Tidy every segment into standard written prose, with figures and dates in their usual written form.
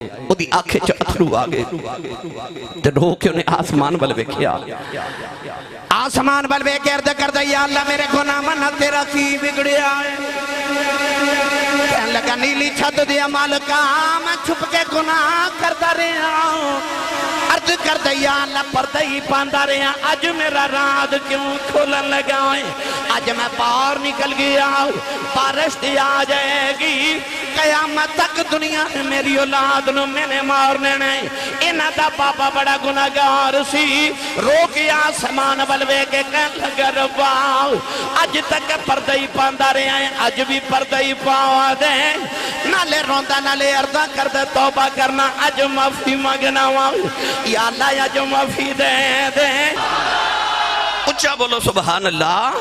وہ دی آنکھیں چ اتھرو آگے تے رو کے انہیں آسمان بل ویکھیا آسمان بل ویکھے ارد کردہ یا اللہ میرے گناہ منہ تیرا کی بگڑیا ہے کہنے لگا نیلی چھت دیا مالکا میں چھپ کے گناہ کرتا رہا عرض کردہ یا اللہ پردہ ہی پاندہ رہا آج میرا رات کیوں کھولن لگا ہے آج میں باہر نکل گیا بارش دیا جائے گی قیامت تک دنیا میں میری اولاد نو میں نے مارنے نہیں انہاں دا پاپا بڑا گناہگار سی رو کے آسمان بلوے کے کہنے لگا ربا آج تک پردہ ہی پاندہ رہا ہے آج بھی پردہ ہی پاوا دے نہ لے روندہ نہ لے عرضہ کردہ توبہ کرنا آج معافی مانگنا یا اللہ آج معافی دے دے اچھا بولو سبحان اللہ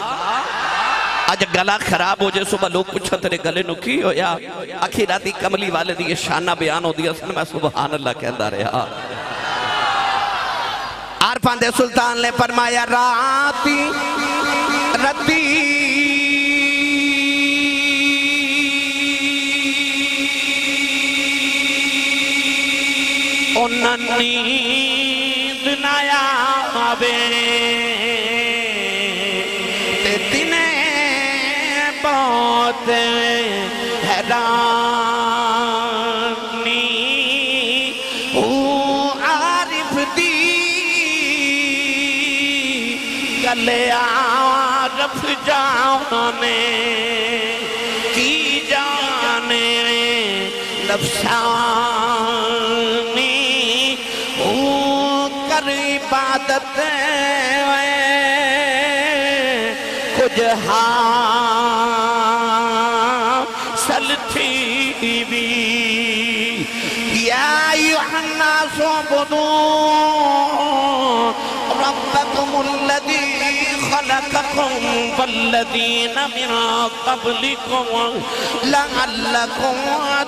آج گلا خراب ہو جائے صبح لوگ پوچھا تیرے گلے نو کی ہو یا آخی راتی کملی والے دی شانہ بیان ہو دیا سن میں سبحان اللہ کہندہ رہا عارفان دے سلطان نے فرمایا راتی رتی انہاں نیند نایا آبے تے دنے بہت حیرانی عارف دی گلے عارف جانے کی جانے نفسانی کر عبادت کچھ حاصل تھی بھی یا ایوہ الناس عبدو ربکم الذی خلقکم والذین من قبلکم لعلکم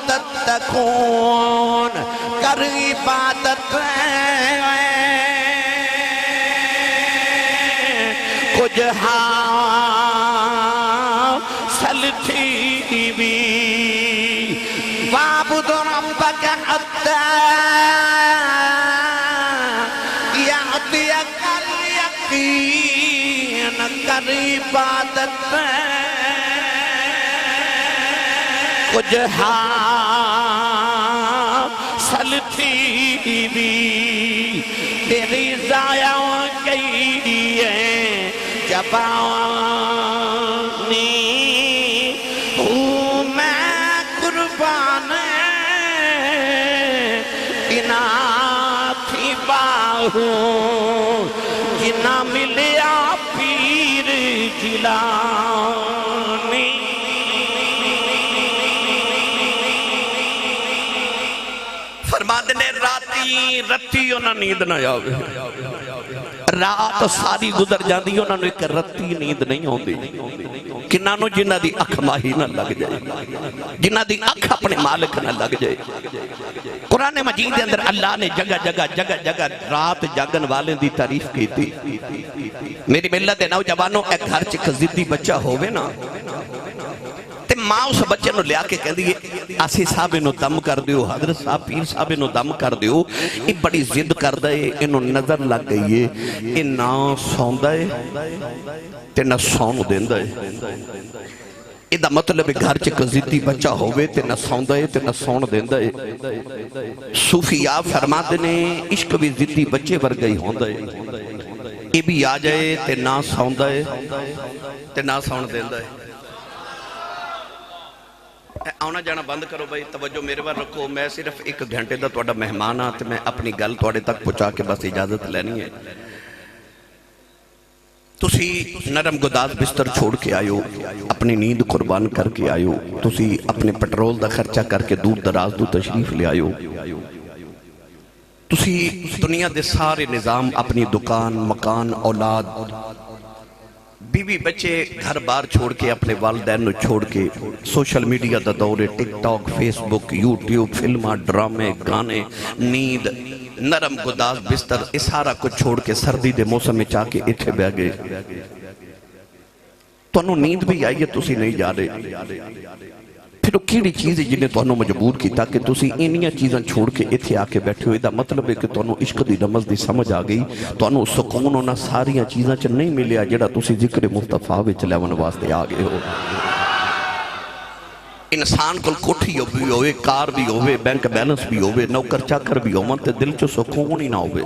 تتقون کر عبادت کچھ حاصل تھی بھی وَعْبُدُ رَبَّكَ حَتَّى يَأْتِيَكَ الْيَقِينُ کر عبادت کچھ حاصل تھی بھی تیری ضائع گئی ہے جبانی ہوں میں قربان اناتھی باہوں جنا ملیا پیر جیلانی فرماتے نے رتی انہاں نیند نہ آوے رات ساری گزر جاندی انہاں نے ایک رتی نیند نہیں ہوندی کنانو جنہ دی اکھ ماہی نہ لگ جائے جنہ دی اکھ اپنے مالک نہ لگ جائے قرآن مجید دے اندر اللہ نے جگہ جگہ رات جاگن والے دی تعریف کی تھی میری ملت نوجوانوں ایک گھر چک زدی بچہ ہوئے نا تے ماں اس بچے نو لیا کے کہہ دیئے آسی صاحب انہوں دم کر دیو حضرت صاحب پیر صاحب انہوں دم کر دیو یہ بڑی زد کر دائے انہوں نظر لگ گئی ہے یہ نہ سون دائے تے نہ سون دین دائے یہ مطلب گھر چک زدی بچہ ہوئے تے نہ سون دائے تے نہ سون دین دائے صوفیاء فرما دینے عشق بھی زدی بچے بر گئی ہون دائے یہ بھی آ جائے تے نہ سون دائے تے نہ سون دین دائے آنا جانا بند کرو بھائی توجہ میرے بار رکھو میں صرف ایک گھنٹے دا توڑا مہمان آتے میں اپنی گل توڑے تک پہنچا کے بس اجازت لینی ہے تسی نرم گداز بستر چھوڑ کے آئیو اپنی نیند قربان کر کے آئیو تسی اپنے پٹرول دا خرچہ کر کے دور دراز دو تشریف لے آئیو تسی دنیا دے سارے نظام اپنی دکان مکان اولاد بیوی بچے گھر بار چھوڑ کے اپنے والدین نو چھوڑ کے سوشل میڈیا دا دورے ٹک ٹاک فیس بک یوٹیوب فلمہ ڈرامے گانے نیند نرم گداز بستر اس سارا کچھ چھوڑ کے سردی دے موسم میں چاہ کے اتھے بہ گئے تو انہوں نیند بھی آئیے تسی نہیں جا رہے پھر وہ کیڑی چیز ہے جنہیں تانوں مجبور کیتا کہ تسی انیاں چیزاں چھوڑ کے اتھے آ کے بیٹھے ہوئے دا مطلب ہے کہ تانوں عشق دی رمز دی سمجھ آ گئی تانوں سکون ہونا ساریاں چیزاں چ نہیں ملیا جڑا تسی ذکر مصطفیٰ وچ لیون واسطے آ گئے ہو انسان کل کوٹھی بھی ہوئے کار بھی ہوئے بینک بیلنس بھی ہوئے نوکر چاکر بھی ہوئے تے دل چو سکون ہی نہ ہوئے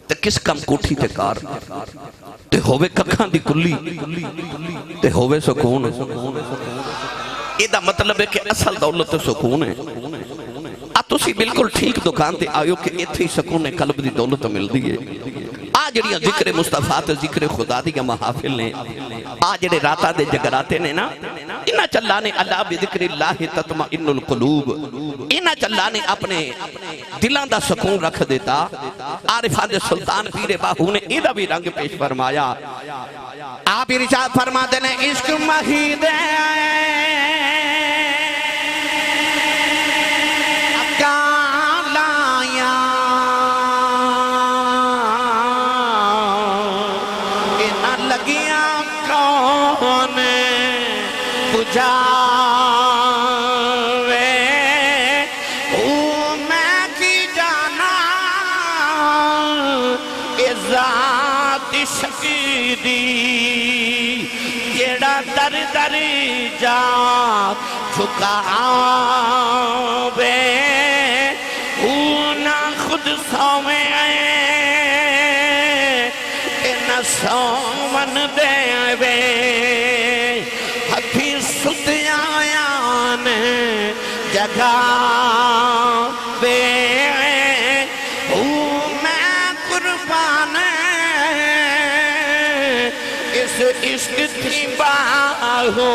تے کس کم کوٹھی تے کار تے ہوئے ککھاں دی کلی تے ہوئے سکون یہ دا مطلب ہے کہ اصل دولت سکون ہے تسی بالکل ٹھیک دکان تے آئیو کہ ایتھے ہی سکون قلب دی دولت مل دی ہے جڑیاں ذکر مصطفیٰ تے ذکر خدا دی محافل نے جڑے راتا دے جگراتے نے نا انہاں چلا نے اللہ بذکر اللہ تطمئن القلوب انہاں چلا نے اپنے دلان دا سکون رکھ دیتا عارفان دے سلطان پیر باہو نے ایدہ بھی رنگ پیش فرمایا آپ ارشاد فرماتے نے عشق مہید جیڑا در در جا چکا بے نہ خود سوے کہ نہ سومن دے بے ہتھی ستیاں جگہ بے میں قربان اس عشق تھی باہو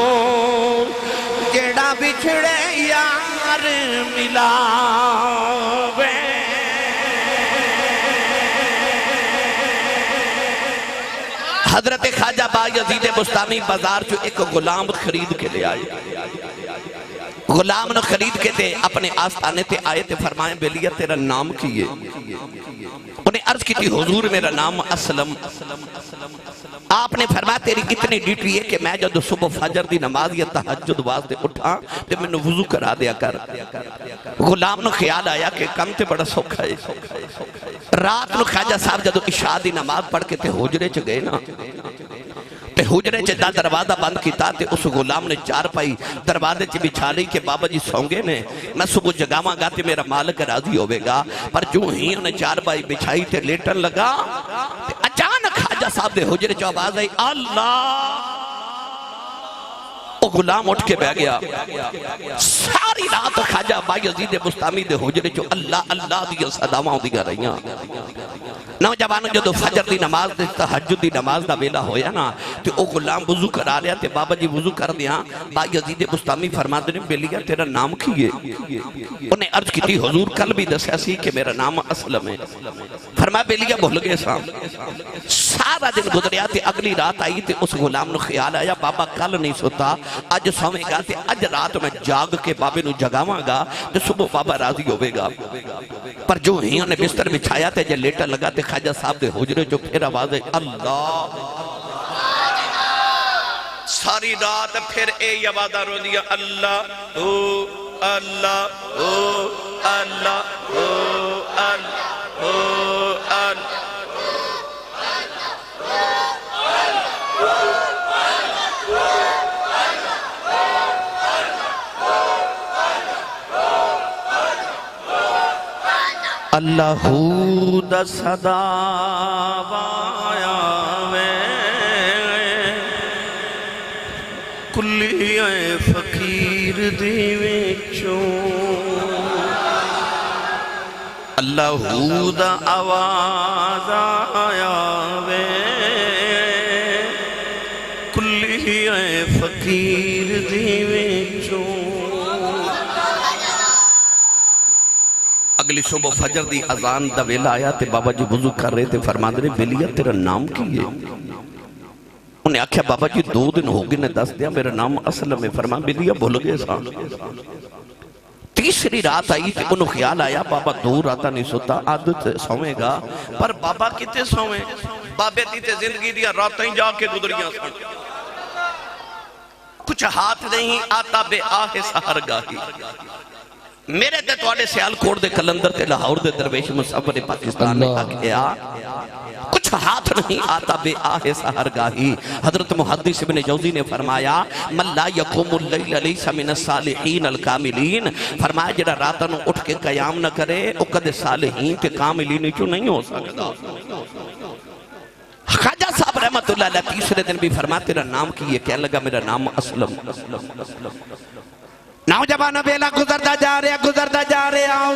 جڑا بچھڑے یار ملا حضرت خواجہ با یزید بستامی بازار جو ایک غلام خرید کے لے آئے غلام نے خرید کے تے اپنے آستانے تے آئے تے فرمائیں بیلیہ تیرا نام کیے انہیں عرض کی تھی حضور میرا نام اسلم آپ نے فرمایا تیری اتنی ڈیٹری ہے کہ میں جب صبح فجر دی نماز یا تہجد واسطے اٹھا تو میں نے وضو کرا دیا کر غلام نے خیال آیا کہ کم تے بڑا سوکھا ہے رات نے خواجہ صاحب جب عشاء دی نماز پڑھ کے تے حجرے چ گئے نا تے حجرے چ دروازہ بند کیتا تے اس غلام نے چار پائی دروازے چ بچھا لی کہ بابا جی سونگے نے میں صبح جگاواں گا تے میرا مالک راضی ہوئے گا پر جو ہی انہیں چار پائی بچھائی تے لیٹن لگا تے اچانک خواجہ صاحب دے حجرے چ آواز آئی اللہ وہ غلام اٹھ کے بیٹھ گیا ساری رات خواجہ با یزید بستامی دے حجرے چ اللہ اللہ دی صداواں ہوندیاں رہیاں نوجوانوں جدو فجر دی نماز دے تہجد دی نماز دا ویلا ہویا نا تو او غلام وضو کرا لیا تے بابا جی وضو کر دیا با یزید بستامی فرماتے نے بیلیہ تیرا نام کیے انہیں عرض کی تھی حضور کل بھی دسیا سی کہ میرا نام اسلم ہے فرمایا بیلیہ بھول گئے سام سارا دن گزریا تے اگلی رات آئی تے اس غلام نے خیال آیا بابا کل نہیں سوتا آج سویں گا تے آج رات میں جاگ کے بابے نو جگاواں گا تے صبح بابا راضی ہوئے گا پر جو ہی انہیں بستر بچھایا تے جے لیٹر لگا تے خواجہ صاحب دے حجرے جو پھر آواز ہے اللہ ساری رات پھر اے آوازاں رو دیا اللہ او اللہ او اللہ او اللہ او اللہ اللہ دا صدا وایا میں کلی فقیر دی وچوں اللہ دا آواز آیا میں کلی فقیر دی وچوں اگلی صبح فجر دی اذان دا ویلا آیا تے بابا جی وضو کر رہے تے فرماندے نے بیلیہ تیرا نام کیے انہیں آکھیا بابا جی 2 دن ہو گئے نے دس دیا میرا نام اسلم ہے فرمایا بیلیہ بھول گئے سان تیسری رات آئی تے انہوں خیال آیا بابا 2 راتہ نہیں سوتا عادت سوئے گا پر بابا کتے سوئے بابے تی تے زندگی دیا راتیں جا کے گزریاں سن کچھ ہاتھ نہیں آتا بے آہ سہر گاہی میرے تے توڑے سیال کوڑ دے کلندر تے لاہور دے درویش مصور پاکستان نے آگیا کچھ ہاتھ نہیں آتا بے آہ سہر گاہی حضرت محدث ابن جوزی نے فرمایا من لا یقوم اللیل لیس من الصالحین الکاملین فرمایا جڑا راتوں اٹھ کے قیام نہ کرے او کدے صالحین کے کاملین کیوں نہیں ہو سکتا خواجہ صاحب رحمت اللہ علیہ تیسرے دن بھی فرمایا تیرا نام کی یہ کہنے لگا میرا نام اسلم نوجوانوں بیلا گزرتا جا رہے آؤ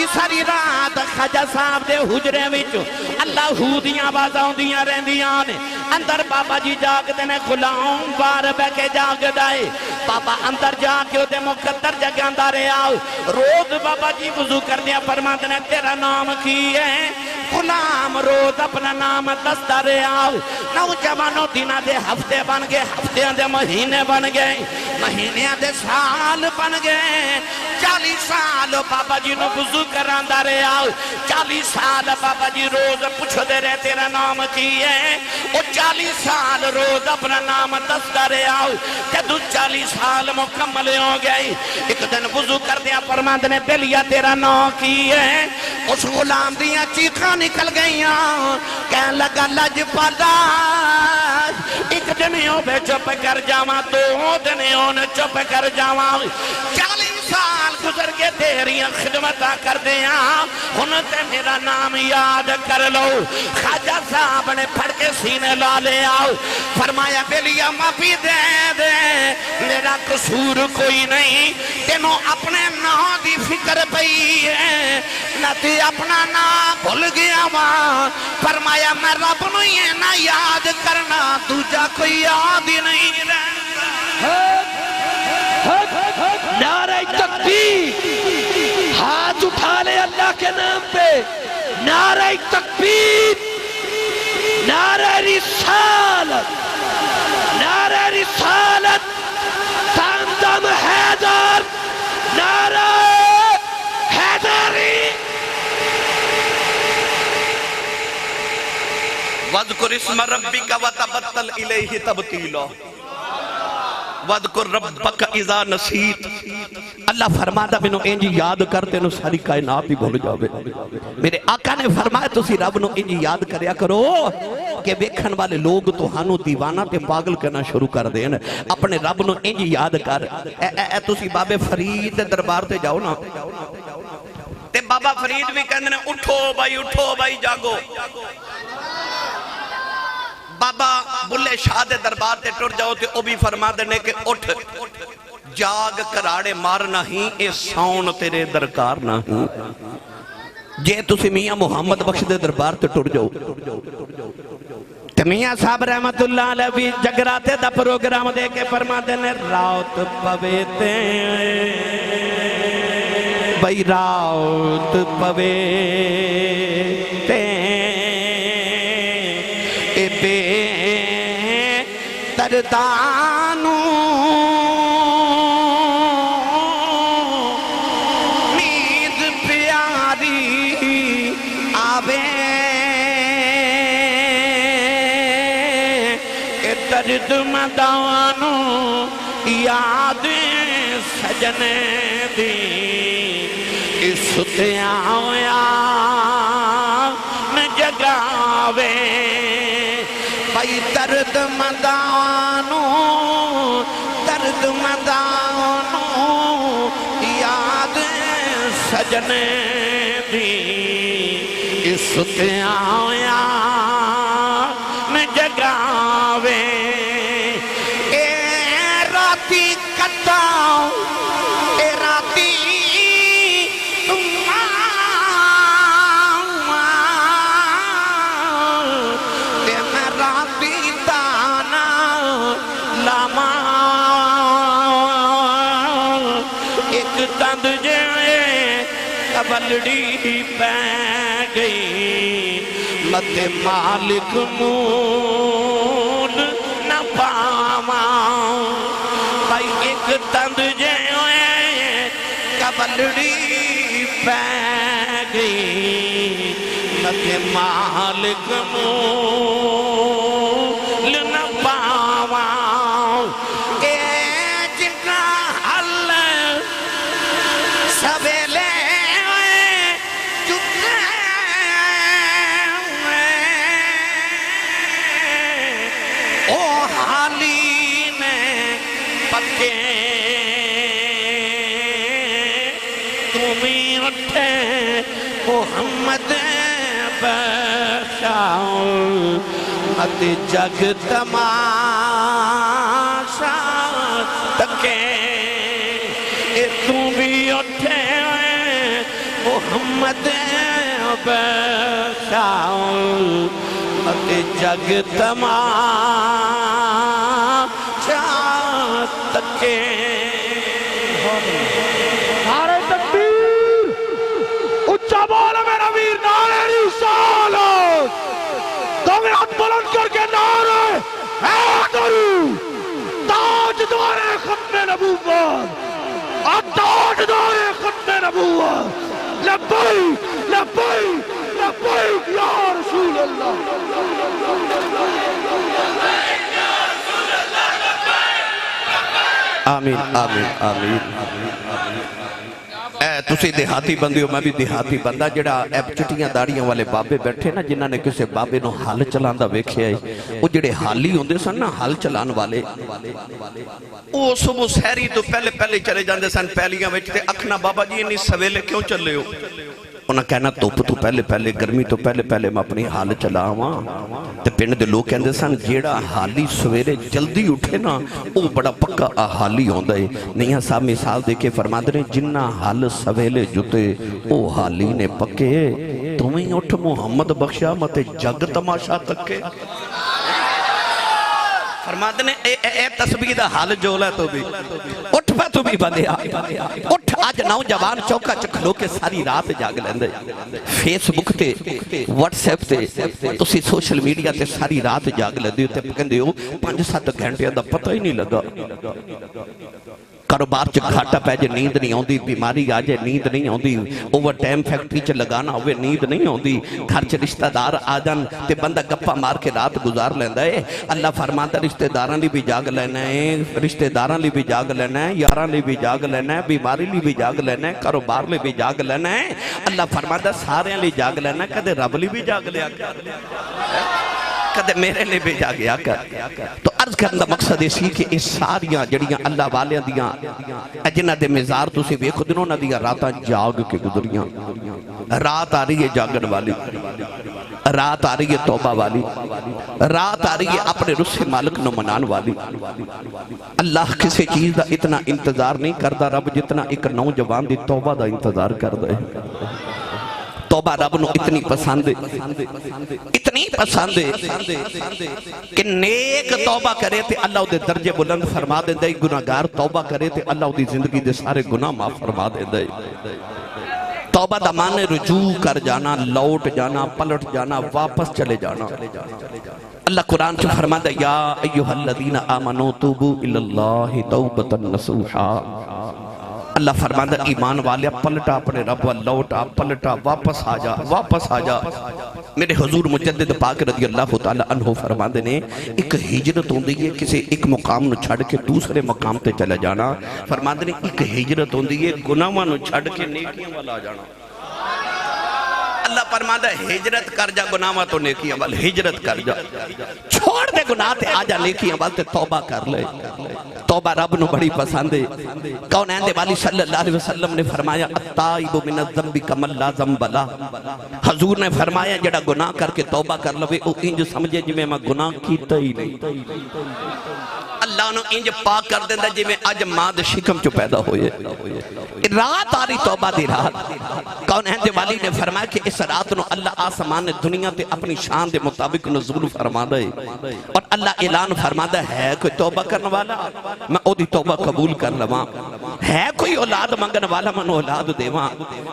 ساری رات خواجہ صاحب دے حجرے وچ اللہ ہو دیاں آوازاں دیاں رہندیاں نے اندر بابا جی جاگدے نے غلام بار بہ کے جاگدا ہے بابا اندر جا کے او دے مقدر جگاندا رہیا روز بابا جی وضو کردیاں فرماندے نے تیرا نام کی ہے غلام روز اپنا نام دستا رہیا نوجوانوں دناں دے ہفتے بن گئے ہفتیاں دے مہینے بن گئے مہینیاں دے سال بن گئے 40 سال بابا جی نو وضو کراندا رہیا 40 سال بابا جی روز پوچھ دے رہے تیرا نام کی ہے او 40 سال روز اپنا نام دستا رہیا جدو 40 سال مکمل ہو گئی ایک دن وضو کر دیا فرماند نے بلیا تیرا نام کی ہے اس غلام دیا چیخاں نکل گئیاں کہن لگا لج پالا ایک دنیوں پہ چپ کر جاواں 2 دنیوں نے چپ کر جاواں 40 سال گزر کے تیریاں خدمتاں کر دیا انتے میرا نام یاد کر لو خواجہ صاحب نے پھڑ کے سینے لا لے آؤ فرمایا بلیا معافی دے دے میرا قصور کوئی نہیں تینوں اپنے نام دی فکر پئی ہے نہ تی اپنا نام بھول گیا ماں فرمایا میں رب نو یہ نہ یاد کرنا دوجا کوئی یاد ہی نہیں رہتا نعرہ تکبیر ہاتھ اٹھا لے اللہ کے نام پہ نعرہ تکبیر نعرہ رسالت تندم حیدر نعرہ حیدری وَذْكُرِ اسْمَ رَبِّكَ وَتَبَتَّلْ إِلَيْهِ تَبْتِيلًا وَذْكُرْ رَبَّكَ إِذَا نَسِيتَ اللہ فرماتا میں نو انجی یاد کرتے نو ساری کائنات ہی بھول جاوے میرے آقا نے فرمایا تسی رب نو انجی یاد کریا کرو کہ بیکھن والے لوگ تو ہانو دیوانہ تے پاگل کرنا شروع کر دیں اپنے رب نو انجی یاد کر اے تسی بابے فرید دربار تے جاؤ نا تے بابا فرید بھی کہنے اٹھو بھائی جاگو بابا بلے شاہ دے دربار تے ٹر جاؤ تے او بھی فرما دینے کہ اٹھ جاگ کراڑے مارنا ہی اے ساؤن تیرے درکار نہ ہی جے تسی میاں محمد بخش دے دربار تے ٹر جاؤ تے میاں صاحب رحمت اللہ علیہ بھی جگراتے دا پروگرام دے کے فرما دینے راوت پویتے بھائی راوت پویتے بے دردانو نیند پیاری آوے کہ درد مدانو یاد سجنے دی اس تیاویا میں جگاوے بھائی درد مدانو یاد سجنے دی اس تیاویا میں جگاوے اے راتی کتاؤ اے راتی تند جائے کبلڑی پہ گئی مت مالک مول نہ پاواں بھائی ایک تند جائے کبلڑی پہ گئی مت مالک مول نہ پاواں تمہیں اٹھے محمد بخشاؤ مت جگ تماشا تکے تمہیں اٹھے محمد بخشاؤ مت جگ تماشا تکے نعرہ تکبیر اچھا بولا میرا ویر نعرہ رسالت تمہیں ہاتھ بلند کر کے نعرہ حیدر تاجدار ختم نبوت تاجدار ختم نبوت لبیک لبیک لبیک یا رسول اللہ آمین آمین آمین اے تسی دیہاتی بندی ہو میں بھی دیہاتی بندہ جڑا اے چٹیاں داڑیاں والے بابے بیٹھے نا جنہاں نے کسے بابے نو حل چلان دا ویکھیا ہے وہ جڑے حالی ہوندے سن نا حل چلان والے وہ صبح سحری تو پہلے چلے جاندے سن پہلیاں وچ تے اکھنا بابا جی انی سویلے کیوں چلے ہو انہاں کہنا توپ تو پہلے گرمی تو پہلے میں اپنی حال چلاواں تے پنڈ دے لوگ کہندے سن جیڑا حالی سویرے جلدی اٹھے نا وہ بڑا پکا حالی ہوندا ہے نہیں صاحب مثال دے کے فرماندے نے جنہ حال سویلے جتے او حالی نے پکے تمہیں اٹھ محمد بخشا مت جگ تماشا تکے فرماتے نے اے تسبیح دا حال جولا تو بھی اٹھ پہ تو بھی بندے اٹھ آج نوجوان چوکا چکھلو کے ساری رات جاگ لیندے فیس بک تے واٹس ایپ تے تسی سوشل میڈیا تے ساری رات جاگ لیندے تے کہندے ہو 5-7 گھنٹے دا پتہ ہی نہیں لگا کاروبار چ گھاٹا پہ جے نیند نہیں آندی بیماری آ جائے نیند نہیں آندی اوور ٹائم فیکٹری چ لگانا ہوئے نیند نہیں آندی گھر چ رشتہ دار آ جان تے بندہ گپا مار کے رات گزار لیندا ہے اللہ فرماتا رشتہ داراں لی بھی جاگ لینا ہے رشتہ داراں لی بھی جاگ لینا ہے یاراں لی بھی جاگ لینا ہے بیماری لی بھی جاگ لینا ہے کاروبار لی بھی جاگ لینا ہے اللہ فرماتا سارے لی جاگ لینا ہے کدے رب لی بھی جاگ لیا کدے میرے لئے بھی جاگیا کر تو عرض کرنا مقصد اسی کہ اس ساریاں جڑیاں اللہ والیاں دیاں جنہ دے مزار تو سے ویکھو دنوں نہ دیاں راتاں جاگ کے گزریاں رات آ رہی ہے جاگن والی رات آ رہی ہے توبہ والی رات آ رہی ہے اپنے رسے مالک نو منان والی اللہ کسی چیز دا اتنا انتظار نہیں کردا رب جتنا ایک نوجوان دی توبہ دا انتظار کردا ہے توبہ رب نو اتنی پسند ہے کہ نیک توبہ کرے تے اللہ دے درجے بلند فرما دے دے گناہگار توبہ کرے تے اللہ دی زندگی دے سارے گناہ معاف فرما دے دے توبہ دا معنی رجوع کر جانا لوٹ جانا پلٹ جانا واپس چلے جانا اللہ قرآن چ فرما دے یا ایھا الذین آمنوا توبوا الی اللہ توبۃ نصوحا اللہ فرماتا ایمان والے پلٹا اپنے رب لوٹا پلٹا واپس آ جا میرے حضور مجدد پاک رضی اللہ تعالی عنہ فرماتے نے ایک ہجرت ہوندی ہے کسی ایک مقام نو چھڑ کے دوسرے مقام تے چلا جانا فرماتے نے ایک ہجرت ہوندی ہے گناہاں نو چھڑ کے نیکیاں والا جانا اللہ فرماتا ہے ہجرت کر جا گناہاں تو نیکیاں وال ہجرت کر جا چھوڑ دے گناہ تے آ جا نیکیاں وال تے توبہ کر لے توبہ رب نو بڑی پسند ہے کونین دے والی صلی اللہ علیہ وسلم نے فرمایا التائب من الذنب کمن لا ذنب لہ حضور نے فرمایا جڑا گناہ کر کے توبہ کر لوے او انج سمجھے جی میں گناہ کیتا ہی نہیں اللہ انہوں انج پاک کر دیندہ جی میں اج ماد شکم چو پیدا ہوئے رات آری توبہ دی رات کونین دے والی نے فرمایا کہ اس رات نو اللہ آسمان دنیا تے اپنی شان دے مطابق نزول فرما دے اور اللہ اعلان فرما دے ہے کوئی توبہ کرنے والا میں او دی توبہ قبول کر لواں ہے کوئی اولاد منگن والا منو اولاد دیواں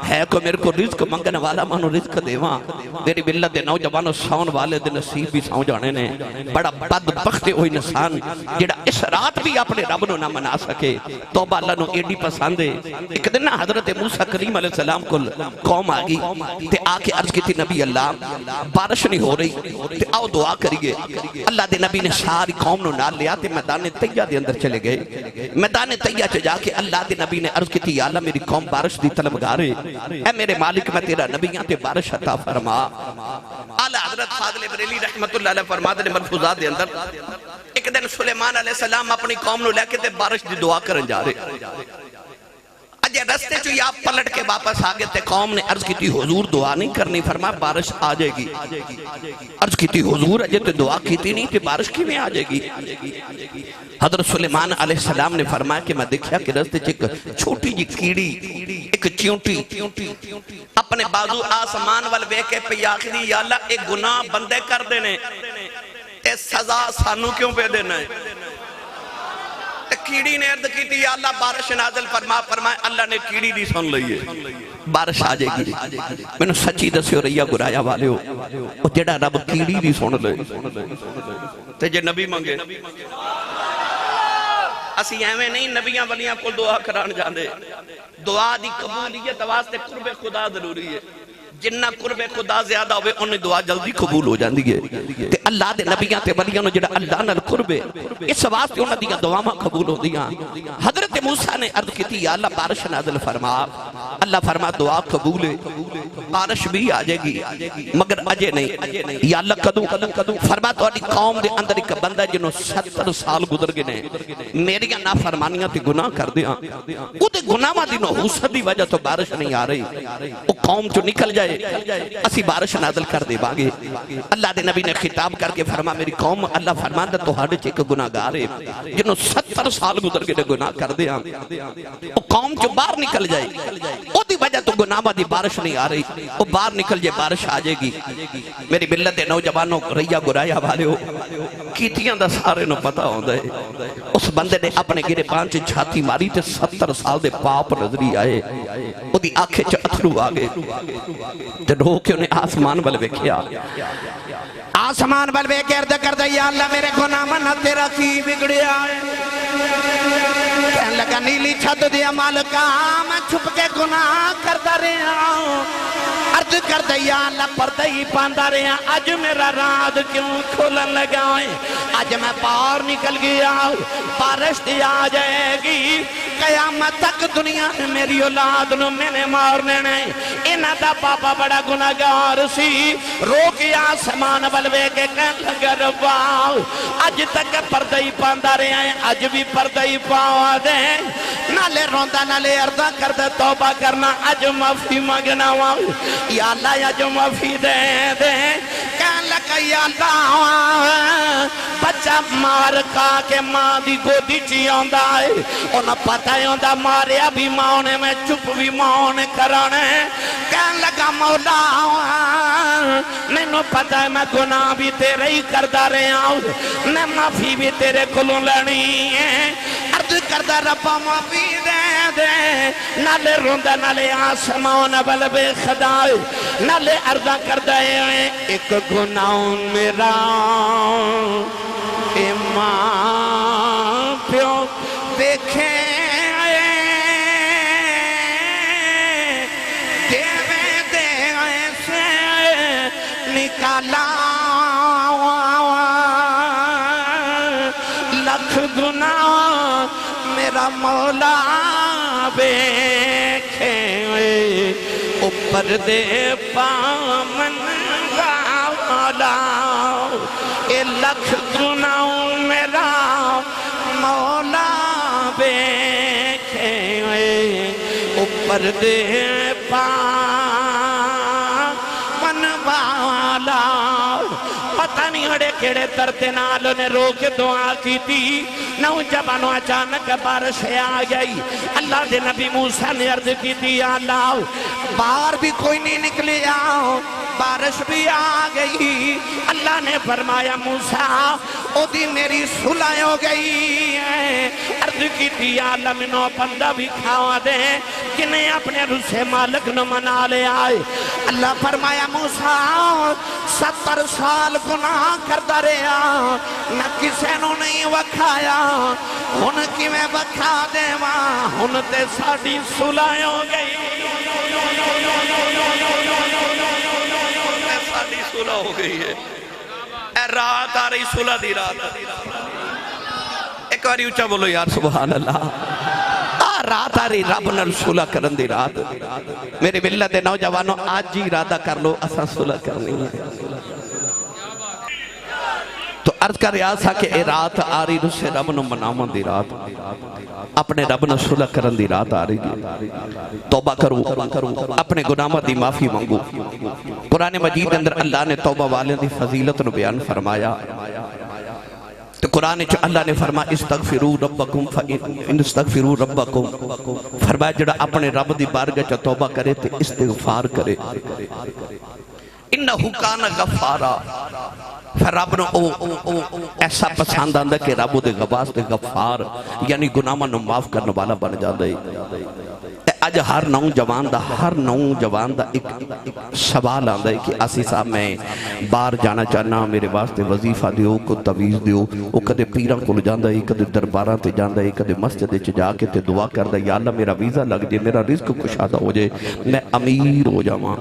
ہے کوئی میرے کو رزق منگن والا منو رزق دیواں میری ملت دے نوجوانوں ساؤن والے دے نصیب بھی ساؤں جانے نے بڑا بدبخت ہوئی انسان جڑا اس رات بھی اپنے رب نو نہ منا سکے توبہ اللہ نو ایڈی پسند ہے ایک دن نا حضرت موسیٰ کریم علیہ السلام کو قوم آگئی تے آکے عرض کی تھی نبی اللہ بارش نہیں ہو رہی تے آؤ دعا کریے اللہ دے نبی نے ساری قوم نو نال لیا تے میدان طیہ دے اندر چلے گئے میدان طیہ چ جا کے اللہ دے نبی نے عرض کی تھی یا اللہ میری قوم بارش دی طلبگار ہے اے میرے مالک میں تیرا نبیاں تے بارش عطا فرما اعلیٰ حضرت فاضل بریلی رحمت اللہ علیہ فرما دے ملفوظات دے اندر ایک دن سلیمان علیہ السلام اپنی قوم نو لے کے تے بارش دی دعا کرن جا رہے اجے رستے جو آپ پلٹ کے واپس آگے تھے، قوم نے عرض کی تھی حضور دعا نہیں کرنی، فرمایا بارش آ جائے گی۔ عرض کی تھی حضور اجے تو دعا کی تھی نہیں تھی، بارش کی میں آ جائے گی؟ حضرت سلیمان علیہ السلام نے فرمایا کہ میں دیکھیا کہ رستے ایک چھوٹی جی کیڑی، ایک چیونٹی اپنے بازو آسمان وال ویکھ کے پہ آخری یا اللہ ایک گناہ بندے کر دینے تے سزا سانو کیوں پہ دینا ہے؟ کیڑی نے عرض کی تھی یا اللہ بارش نازل فرمائے، اللہ نے کیڑی دی سن لئی ہے، بارش آ جائے گی۔ میں نے سچی دسی ہو رہی ہے گرایا والے ہو، وہ جڑا رب کیڑی دی سن لے تے جے نبی منگے اسی ایویں نہیں نبیاں ولیاں کو دعا کران جاندے، دعا دی قبولیت واسطے قرب خدا ضروری ہے، جنہ قرب خدا زیادہ ہوئے انہیں دعا جلدی قبول ہو جاندی ہے۔ تے اللہ دے نبیاں تے ولیاں نو جڑا اللہ نال قرب ہے اس واسطے انہاں دیاں دعاواں قبول ہوندیاں۔ حضرت موسیٰ نے عرض کی تھی یا اللہ بارش نازل فرما، اللہ فرما دعا قبول ہے، بارش بھی آ جائے گی مگر اجے نہیں۔ یا اللہ کدوں فرما تہاڈی قوم دے اندر ایک بندہ جنوں 70 سال گزر گئے نے، میریاں نافرمانیاں تے گناہ کر دیاں، او دے گناہاں دی نحوست دی وجہ تو بارش نہیں آ رہی، او قوم چوں نکل جائے اسی بارش نازل کر دے باگے۔ اللہ دے نبی نے خطاب کر کے فرما میری قوم، اللہ فرماندا تہاڈے چ ایک گناہگار ہے جنوں 70 سال گزر گئے گناہ کر دیاں، او قوم چوں باہر نکل جائے، او دی وجہ تو گناہاں دی بارش نہیں آ رہی، او باہر نکل جائے بارش آ جائے گی۔ میری ملت دے نوجوانوں ریا گرایا والے ہو، کیتیاں دا سارے نو پتہ ہوندا ہے، اس بندے نے اپنے گرے پان چ چھاتی ماری تے 70 سال دے پاپ نظری آئے، او دی آنکھیں چ اتھرو آ گئے تے رو کے انہیں آسمان بل ویکھیا، آسمان بل ویکھ کے عرض کردا یا اللہ میرے گناہ منا تیرا کی بگڑیا ہے؟ کہنے لگا نیلی چھت دیا مالکا میں چھپ کے گناہ کردا رہا ہوں، عرض کردا یا اللہ پردہ ہی پاندا رہا، آج میرا رات کیوں کھولن لگا ہے، آج میں باہر نکل گیا، بارش دی آ جائے گی، قیامت تک دنیا میں میری اولاد نو میں نے مارنے نہیں۔ انہاں دا بابا بڑا گناہگار سی، رو کے آسمان بلوے کے کہنے لگا ربا اج تک پردہ ہی پاندا رہا ہے، اج بھی پردہ ہی پاوا دے، نالے روندا نالے عرضہ کردے توبہ کرنا، اج معافی مانگنا وا یا اللہ اج معافی دے دے۔ کہنے لگا یا اللہ بچہ مار کا کے ماں دی گودی چی آندا ہے، انہاں پتہ ہی آندا ماریا بھی ماں نے میں چپ بھی ماں نے کرانے۔ کہنے لگا مولا میں نو پتہ ہے میں گناہ بھی تیرے ہی کردہ رہا ہوں، میں معافی بھی تیرے کلوں لڑنی ہے، عرض کردہ ربا معافی دے دے، نالے روندہ نالے آسمان بل بے خدای، نالے عرضہ کردہ ہے ایک گناہ میرا اے ماں پیو دیکھیں نکالا لکھ گناہ میرا مولا بیکھے اوپر دے پامن والا، اے لکھ گناہ میرا مولا بیکھے اوپر دے پامن والا۔ پتہ نہیں ہڑے کیڑے ترتے نالوں نے رو کے دعا کی تھی، نوجوانوں اچانک بارش آ گئی، اللہ دے نبی موسیٰ نے عرض کی تھی یا اللہ باہر بھی کوئی نہیں نکلے آؤ، بارش بھی آ گئی۔ اللہ نے فرمایا موسیٰ او دی میری صلح ہو گئی ہے، عرض کی تھی یا اللہ منو بندہ بھی کھاوا دے جنہیں اپنے رسے مالک نو منا لے آئے۔ اللہ فرمایا موسیٰ 70 سال گناہ کردہ رہا، نہ کسے نو نہیں وکھایا، ہن کی میں وکھا دے ماں، ہن تے ساڑی صلح ہو گئی، ساڑی صلح ہو گئی ہے۔ اے رات آ رہی صلح دی رات، ایک باری اچھا بولو یار سبحان اللہ، رات آ رہی رب نال صلح کرن دی رات۔ میرے ملت دے نوجوانوں آج ہی ارادہ کر لو اساں صلح کرنی ہے، تو عرض کر رہا تھا کہ اے رات آ رہی رسے رب نو منامن دی رات اپنے رب نو صلح کرن دی رات آ رہی توبہ کرو اپنے گناہاں دی معافی مانگو قرآن مجید اندر اللہ نے توبہ والے دی فضیلت نو بیان فرمایا تو قرآن چو اللہ نے فرمایا استغفروا ربکم فإن استغفروا ربکم فرمایا جڑا اپنے رب دی بارگاہ چو توبہ کرے تے استغفار کرے انہو کان غفارا پھر رب نو ایسا پسند آندہ کہ رب دے غباس دے غفار یعنی گناہاں نو معاف کرنے والا بن جاندے اج ہر نوجوان دا ایک سوال آندہ ہے کہ آسی صاحب میں باہر جانا چاہنا میرے واسطے وظیفہ دیو کو تویز دیو وہ کدے پیران کو جاندہ ہے کدے درباراں تے جاندہ ہے کدے مسجد چ جا کے تے دعا کردہ یا اللہ میرا ویزا لگ جائے میرا رزق کشادہ ہو جائے میں امیر ہو جاواں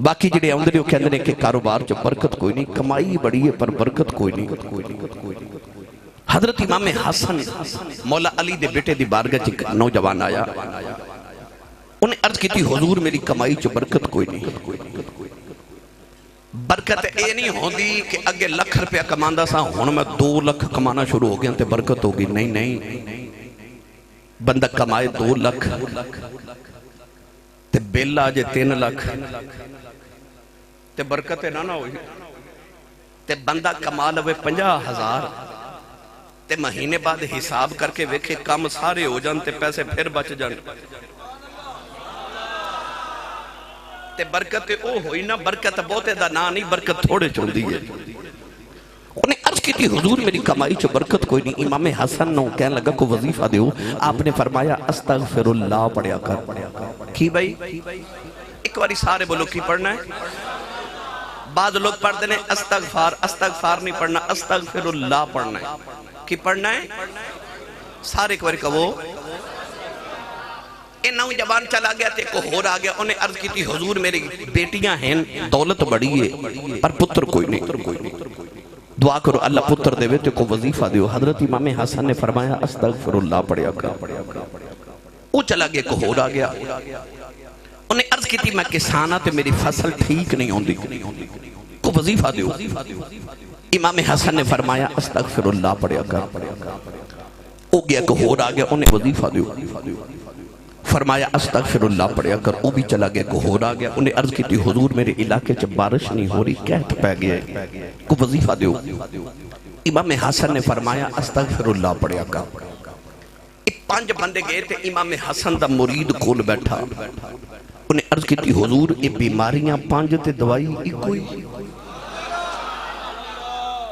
باقی جڑے آندے وہ کہندے نے کہ کاروبار چ برکت کوئی نہیں کمائی بڑی ہے پر برکت کوئی نہیں حضرت امام حسن مولا علی دے بیٹے دی بارگاہ چ نوجوان آیا انہیں عرض کی تھی حضور میری کمائی چ برکت کوئی نہیں برکت اے نہیں ہوندی کہ اگے لکھ روپیہ کماندا سا ہن میں 2 لکھ کمانا شروع ہو گیا تے برکت ہوگی نہیں بندہ کمائے 2 لکھ تے بل آ جے 3 لکھ تے برکت نہ ہوئی تے بندہ کما لوے 50,000 تے مہینے بعد حساب کر کے ویکھے کام سارے ہو جان تے پیسے پھر بچ جان تے برکت او ہوئی نا برکت بہتے دا نا نہیں برکت تھوڑے چوندی ہے انہیں عرض کی تھی حضور میری کمائی چو برکت کوئی نہیں امام حسن نو کہنے لگا کو وظیفہ دیو آپ نے فرمایا استغفر اللہ پڑھیا کر کی بھائی ایک باری سارے بولو کی پڑھنا ہے بعض لوگ پڑھ دینے استغفار نہیں پڑھنا استغفر اللہ پڑھنا ہے کی پڑھنا ہے سارے ایک باری کہو ان نوجوان چلا گیا تے کو ہور آ گیا انہیں عرض کی تھی حضور میری بیٹیاں ہیں دولت بڑی ہے پر پتر کوئی نہیں دعا کرو اللہ پتر دے تے کو وظیفہ دیو حضرت امام حسن نے فرمایا استغفر اللہ پڑھیا کر وہ چلا گیا کو ہور آ گیا انہیں عرض کی تھی میں کسانا تے میری فصل ٹھیک نہیں ہوندی کو وظیفہ دیو امام حسن نے فرمایا استغفر اللہ پڑھیا کر او گیا کو ہور آ گیا انہیں وظیفہ دیو فرمایا استغفر اللہ پڑھیا کر او بھی چلا گیا کو ہور آ گیا انہیں عرض کی تھی حضور میرے علاقے چ بارش نہیں ہو رہی کہت پہ گیا کو وظیفہ دیو امام حسن نے فرمایا استغفر اللہ پڑھیا کر 5 بندے گئے تھے امام حسن دا مرید کول بیٹھا انہیں عرض کی تھی حضور یہ بیماریاں 5 تے دوائی ایک ہوئی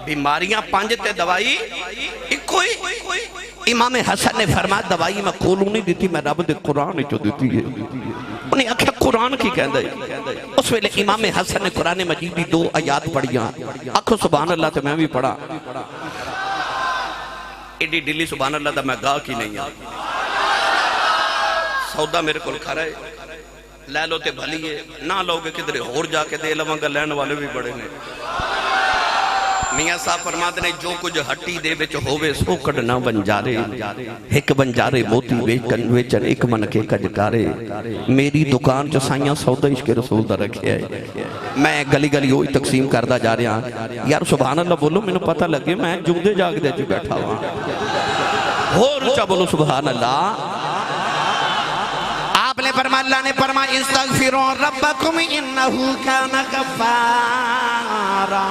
بیماریاں 5 تے دوائی ایک ہوئی امام حسن نے فرمایا دوائی میں کولوں نہیں دیتی میں رب دے قرآن چو دیتی ہے انہیں آکھا قرآن کی کہندہ ہے اس ویلے امام حسن نے قرآن مجید بھی 2 آیات پڑھیاں آکھو سبحان اللہ تے میں بھی پڑھا ایڈی ڈیلی سبحان اللہ دا میں گاہ کی نہیں ہے سودا میرے کل کھا رہے لے لو تے بھلی ہے نہ لوگے کدھرے ہور جا کے دے لوگا لین والے بھی بڑے نے میاں صاحب فرماتے نے جو کچھ ہٹی دے بچ ہووے سو کڑنا بنجارے ایک بنجارے موتی ویچن ایک من کے کجکارے میری دکان جو سائیاں سودا عشق رسول دا رکھے ہے میں گلی گلی ہوئی تقسیم کردہ جا رہے ہیں یار سبحان اللہ بولو میں نے پتہ لگے میں جمدے جاگ دے جو بیٹھا ہوا ہو رچا بولو سبحان اللہ آپ نے فرمایا اللہ نے فرمایا استغفروا ربکم انہو کان غفارا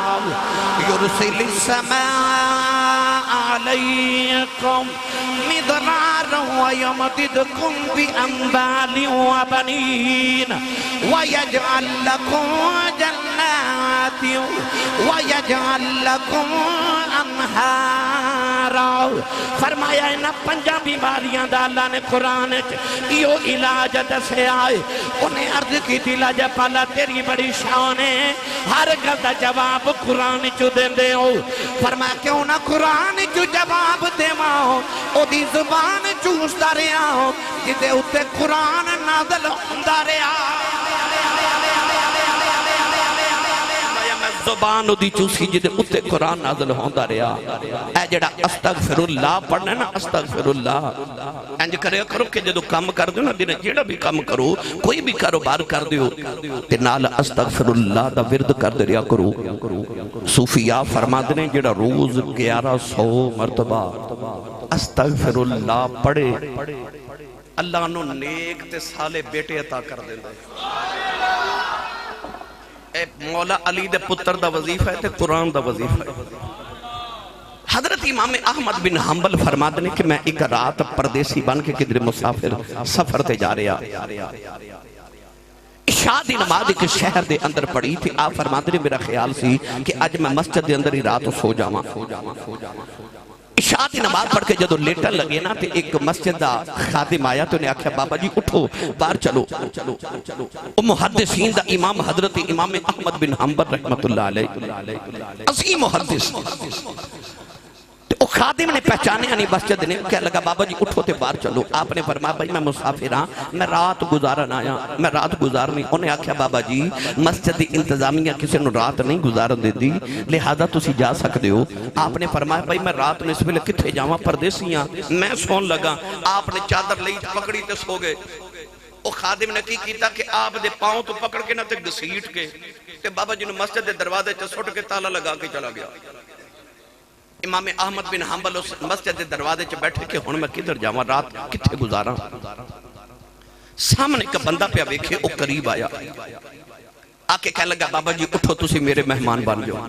یرسل السماء علیکم مدرارا ویمددکم بأموال وبنین ویجعل لکم جنات ویجعل لکم انہارا فرمایا انہا 5 بیماریاں دا اللہ نے قرآن یہ علاج دسے آئے انہیں عرض کی تھی لاجہ پالا تیری بڑی شان ہے ہر گلدہ جواب قرآن چو دیں دے ہو فرمایا کیوں نہ قرآن چو جواب دے ماں ہو او دی زبان چوس دارے آؤ جدے اتے قرآن نازل ہوں دارے آؤ زبان دی چوسی جدے اتے قرآن نازل ہوندا رہا اے جڑا استغفراللہ پڑھنا نا استغفراللہ انج کرے کرو کہ جدو کام کر دیو نا دن جڑا بھی کام کرو کوئی بھی کاروبار کر دیو تے نال استغفراللہ دا ورد کر دے رہا کرو صوفیاء فرما دے جڑا روز 1100 مرتبہ استغفراللہ پڑھے اللہ نو نیک تے سالے بیٹے عطا کر دے اے مولا علی دے پتر دا وظیفہ ہے تے قرآن دا وظیفہ ہے حضرت امام احمد بن حنبل فرما دے کہ میں ایک رات پردیسی بن کے کدھر مسافر سفر تے جا رہا عشاء دی نماز ایک شہر دے اندر پڑھی تھی آپ فرما دے میرا خیال سی کہ آج میں مسجد دے اندر ہی رات سو جاواں عشاء دی نماز پڑھ کے جدو لیٹن لگے نا تے ایک مسجد دا خادم آیا تو انہیں آکھیا بابا جی اٹھو باہر چلو محدثین دا امام حضرت امام احمد بن حنبل رحمت اللہ علیہ عظیم محدث او خادم نے پہچانے آنی مسجد نے کہا لگا بابا جی اٹھو تے باہر چلو آپ نے فرمایا بھائی میں مسافر ہاں میں رات گزارن آیا میں رات گزارنی انہیں آکھیا بابا جی مسجد انتظامیہ کسی نے رات نہیں گزارن دے دی لہذا تسی جا سکتے ہو آپ نے فرمایا بھائی میں رات میں اس ویلے کتھے جاواں پردیسیاں میں سون لگا آپ نے چادر لئی پکڑی تے سو گئے او خادم نے کی کیتا کہ آپ دے پاؤں تو پکڑ کے نہ تے گسیٹ کے تے بابا جی نے مسجد دے دروازے تے سٹ کے تالا لگا کے چلا گیا امام احمد بن حنبل اس مسجد دے دروازے چ بیٹھے کہ ہن میں کدھر جاواں رات کتھے گزاراں سامنے ایک بندہ پہ ویکھے او قریب آیا آکے کہنے لگا بابا جی اٹھو تسی میرے مہمان بن جاؤ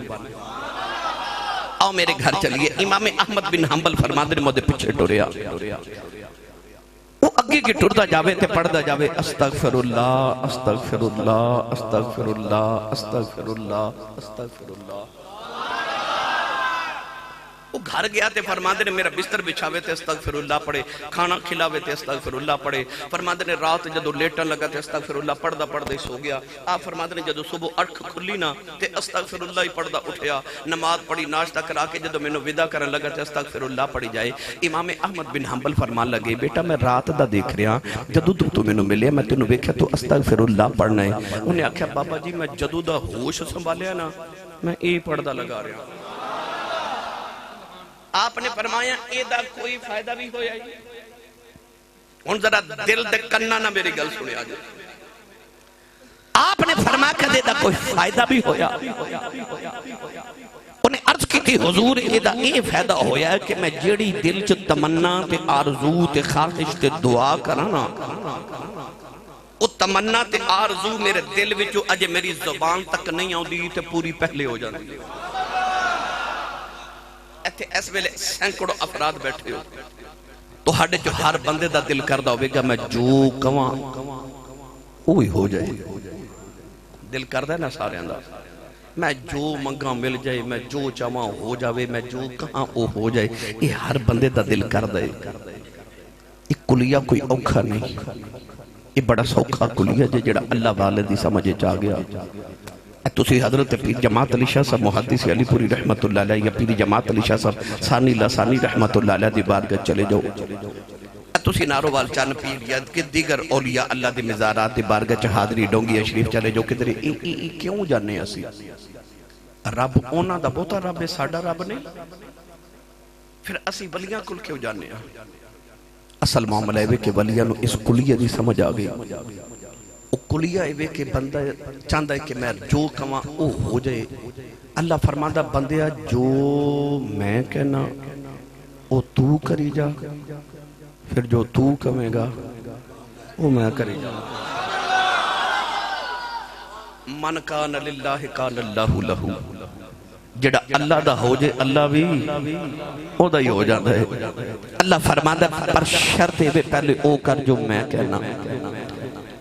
آؤ میرے گھر چلیے امام احمد بن حنبل فرما دے مودے پیچھے ٹریا وہ اگے کی ٹردا جاوے تے پڑھدا جاوے استغفراللہ استغفراللہ استغفراللہ استغفراللہ استغفراللہ وہ گھر گیا تے فرماندے نے میرا بستر بچھاوے تے استغفراللہ پڑھے کھانا کھلاوے تے استغفراللہ پڑھے فرماندے نے رات جدو لیٹن لگا تے استغفراللہ پڑھدا پڑھدا ہی سو گیا آپ فرماندے نے جدو صبح اٹھ کھلی نا تے استغفراللہ ہی پڑھدا اٹھیا نماز پڑھی ناشتہ کرا کے جدو میں نو ودا کرن لگا تے استغفراللہ پڑھی جائے امام احمد بن حنبل فرمان لگے بیٹا میں رات دا دیکھ رہا جدو تو میں نو ملے میں تینو ویکھیا تو استغفراللہ پڑھنا ہے انہیں آکھیا بابا جی میں جدو دا ہوش سنبھالیا نا میں اے پڑھدا لگا رہا آپ نے فرمایا اے دا کوئی فائدہ بھی ہویا ہے ان ذرا دل دے کننا نہ میری گل سنے آجائے آپ نے فرمایا کہ دے دا کوئی فائدہ بھی ہویا انہیں عرض کی تھی حضور اے دا اے فائدہ ہویا ہے کہ میں جیڑی دل چ تمنا تے آرزو تے خواہش تے دعا کرانا وہ تمنا تے آرزو میرے دل وچوں اجے میری زبان تک نہیں آؤں دی تے پوری پہلے ہو جاندی ایتھے اس ویلے سینکڑوں افراد بیٹھے ہو تو ہاڑے جو ہر بندے دا دل کردہ ہوئے گا میں جو کواں وہی ہو جائے دل کردہ ہے نا سارے اندر میں جو منگا مل جائے میں جو چاہاں ہو جاوے میں جو کہاں وہ ہو جائے یہ ہر بندے دا دل کردہ ہے یہ کلیہ کوئی اوکھا نہیں یہ بڑا سوکھا کلیہ جڑا اللہ والے دی سمجھے چاہ گیا تسی حضرت پیر جماعت علی شاہ صاحب محدث علی پوری رحمت اللہ علیہ یا پیر جماعت علی شاہ صاحب ثانی لسانی رحمت اللہ علیہ دی بارگاہ چلے جاؤ تسی ناروال چان پیر یا کہ دیگر اولیاء اللہ دی مزارات دی بارگاہ چ حاضری ڈونگی شریف چلے جاؤ کدھر کیوں جانے اسی رب اونا دا بہتا رب ہے ساڈا رب نہیں پھر اسی ولیاں کل کیوں جانے اصل معاملہ ہے کہ ولیاں نو اس کلیہ دی سمجھ آ گئی وہ کلیہ ہے کہ بندہ چاہتا ہے کہ میں جو کماں وہ ہو جائے اللہ فرماندہ بندیا جو میں کہنا وہ تو کری جا پھر جو تو کمے گا وہ میں کری جا من کان للہ کان اللہ لہو جڑا اللہ دا ہو جائے اللہ بھی او دا ہی ہو جاتا ہے اللہ فرماندہ پر شرط ہے پہلے او کر جو میں کہنا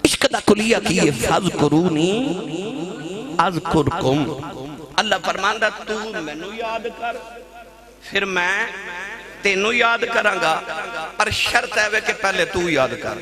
عشق دا کلیہ کیے فَاذْكُرُونِي اذکرکم اللہ فرماندہ تو مینو یاد کر پھر میں تینو یاد کرانگا پر شرط ہے کہ پہلے تو یاد کر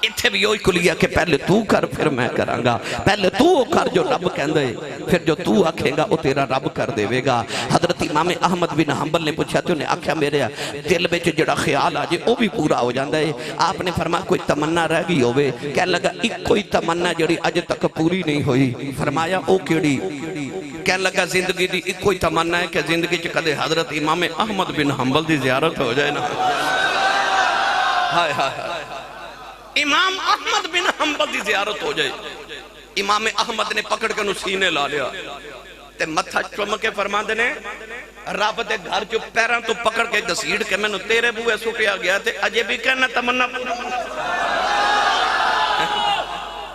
اتھے بھی یہی کلیا کہ پہلے تو کر پھر میں کرانگا، پہلے تو کر جو رب کہندے پھر جو تو آکھے گا وہ تیرا رب کر دے گا۔ حضرت امام احمد بن حنبل نے پوچھا تو انہیں آکھیا میرے دل میں جڑا خیال آجے وہ بھی پورا ہو جاندہ ہے۔ آپ نے فرمایا کوئی تمنا رہ گئی ہوئے، کہنے لگا ایک کوئی تمنا جڑی اج تک پوری نہیں ہوئی۔ فرمایا او کیڑی؟ کہنے لگا زندگی دی ایک کوئی تمنا ہے کہ زندگی چکدے حضرت امام احمد بن حنبل دی زیارت ہو جائے نا۔ ہائے ہائے امام احمد بن حنبل دی زیارت ہو جائے۔ امام احمد نے پکڑ کے سینے لا لیا تے متھا چمکے فرماندے نے رب دے گھر جو پیران تو پکڑ کے گھسیڑ کے میں نے تیرے بوئے سٹیا گیا تے اجے بھی کہنا تمنا پورا۔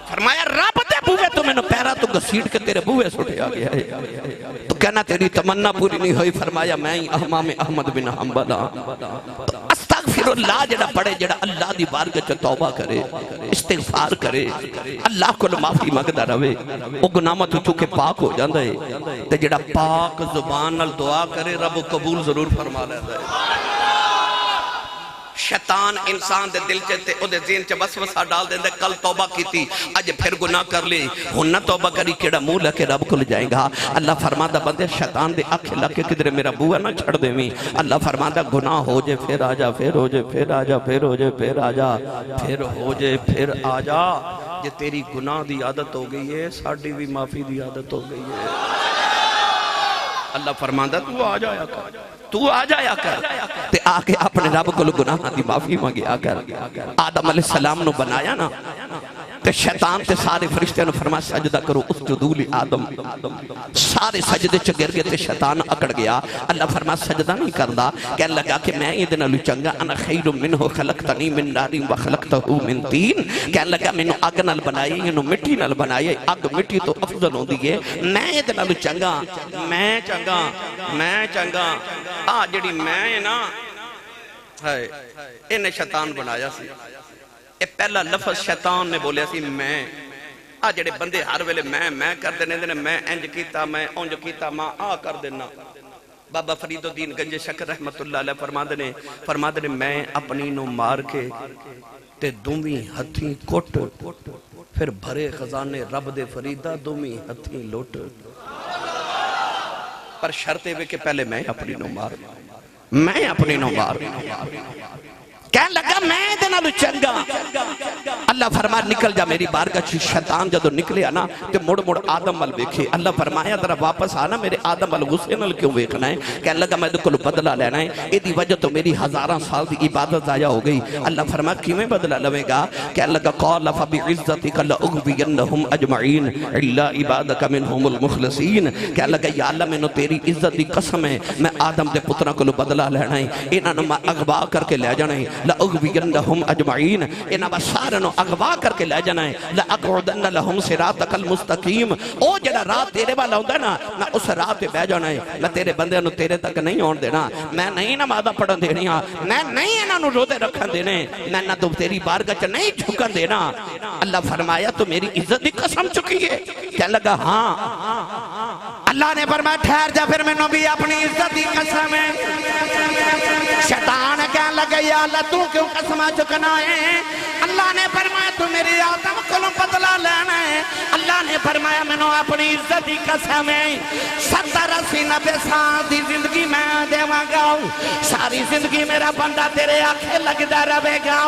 فرمایا رب دے بوئے تو میں نے پیران تو گھسیڑ کے تیرے بوئے سٹیا گیا ہے تو کہنا تیری تمنا پوری نہیں ہوئی۔ فرمایا میں ہی امام احمد بن حنبل استغفر اللہ جڑا پڑھے جڑا اللہ دی بارگاہ چ توبہ کرے استغفار کرے اللہ کو معافی مانگدا رہے او گناہاں تو چکے پاک ہو جاندا ہے تے جڑا پاک زبان نال دعا کرے رب قبول ضرور فرما لیندا ہے۔ شیطان انسان دے دل چتے او دے ذہن چ وسوسہ ڈال دیندا کل توبہ کیتی اج پھر گناہ کر لے ہن نہ توبہ کری کیڑا منہ لے کے رب کول جائے گا۔ اللہ فرماتا بندے شیطان دے اکھ لگ کے کدھر میرا بوئا نہ چھڑ دیویں۔ اللہ فرماتا گناہ ہو جے پھر آ جا پھر ہو جے پھر آ جا پھر ہو جے پھر آ جا پھر ہو جے پھر آ جا۔ جے تیری گناہ دی عادت ہو گئی ہے ساڈی بھی معافی دی عادت ہو گئی ہے۔ اللہ فرماندا تو آ جایا کر تو آ جایا کر تے آکے اپنے رب کو گناہ دی معافی مانگیا کر۔ آدم علیہ السلام نو بنایا نا تے شیطان تے سارے فرشتے نے فرمایا سجدہ کرو اسجدوا لآدم، سارے سجدے چ گر گئے تے شیطان اکڑ گیا۔ اللہ فرمایا سجدہ نہیں کردا کہنے لگا کہ میں یہ دن چنگا انا خیر منہ خلقتنی من نار وخلقتہ من طین۔ کہنے لگا میں اگ نال بنائی انہوں مٹی نال بنائی اگ مٹی تو افضل ہوندی ہے میں یہ دن چنگا میں چنگا آ جڑی میں نا ہے انہیں شیطان بنایا سی۔ اے پہلا لفظ شیطان نے بولیا سی میں آ جڑے بندے ہر ویلے میں کر دینے دینے میں انج کیتا میں انج کیتا ماں آ کر دینا۔ بابا فرید الدین گنج شکر رحمت اللہ علیہ فرما دینے میں اپنی نو مار کے تے دومی ہتھیں کوٹ پھر بھرے خزانے رب دے فریدہ دومی ہتھیں لوٹ پر شرطے ہوئے کہ پہلے میں اپنی نو مار کہنے لگا میں دینا لو چنگا۔ اللہ فرمایا نکل جا میری بارگاہ چھ۔ شیطان جدو نکلیا نا تے مڑ آدم مل بیکھے۔ اللہ فرمایا ذرا واپس آنا میرے آدم مل غصے نال کیوں بیکھنا ہے؟ کہنے لگا میں دکھلو بدلہ لینا ہے اے دی وجہ تو میری ہزاراں سال دی عبادت ضائع ہو گئی۔ اللہ فرمایا کیوں میں بدلہ لوے گا؟ کہنے لگا قال فبعزتک لأغوینہم اجمعین الا عبادک منہم المخلصین۔ کہنے لگا یا اللہ میں نے تیری عزت دی قسم ہے میں آدم دے پترہ کو بدلہ لینا ہے انہاں نے اغوا کر کے لے جانا ہے لأغوینہم اجمعین انہاں بسارنو اغوا کر کے لے جانا ہے لأقعدن لہم صراطک المستقیم او جڑا راہ تیرے والا ہوندہ نا میں اس راہ پہ بہ جانا ہے میں تیرے بندے نو تیرے تک نہیں ہون دینا میں نہیں نمازہ پڑھن دینی میں نہیں انہاں نو روزے رکھن دینے میں نہ تو تیری بارگاہ چ نہیں جھکن دینا۔ اللہ فرمایا تو میری عزت دی قسم چکی ہے؟ کہنے لگا ہاں۔ اللہ نے فرمایا ٹھہر جا پھر میں نو بھی اپنی عزت دی قسم ہے۔ شیطان کہنے لگا یا اللہ تو کیوں قسمہ چکنا ہے؟ اللہ نے فرمایا تو میری آدم کو بدلہ لینا ہے۔ اللہ نے فرمایا میں نے اپنی عزت دی قسم ہے 70-80-90 سال دی زندگی میں دیواں گا ساری زندگی میرا بندہ تیرے آنکھیں لگدا رہے گا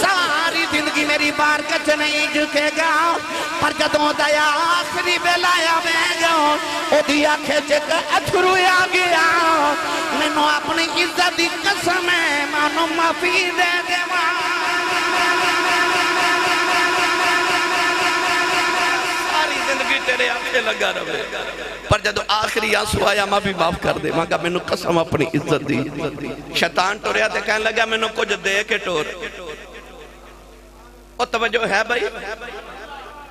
ساری زندگی میری بارگاہ چ نہیں جھکے گا پر جدوں دیا آخری ویلا آوے گا او دی آنکھیں چ اتھرو آ گیا میں نے اپنی عزت دی قسم ہے مانو معافی دے دیواں تیرے آنکھیں لگا رہے پر جدو آخری آنسو آیا ماں بھی معاف کر دے ماں کہا میں نے قسم اپنی عزت دی شیطان ٹوریا تے کہنے لگا میں نے کچھ دے کے ٹور اور توجہ ہے بھائی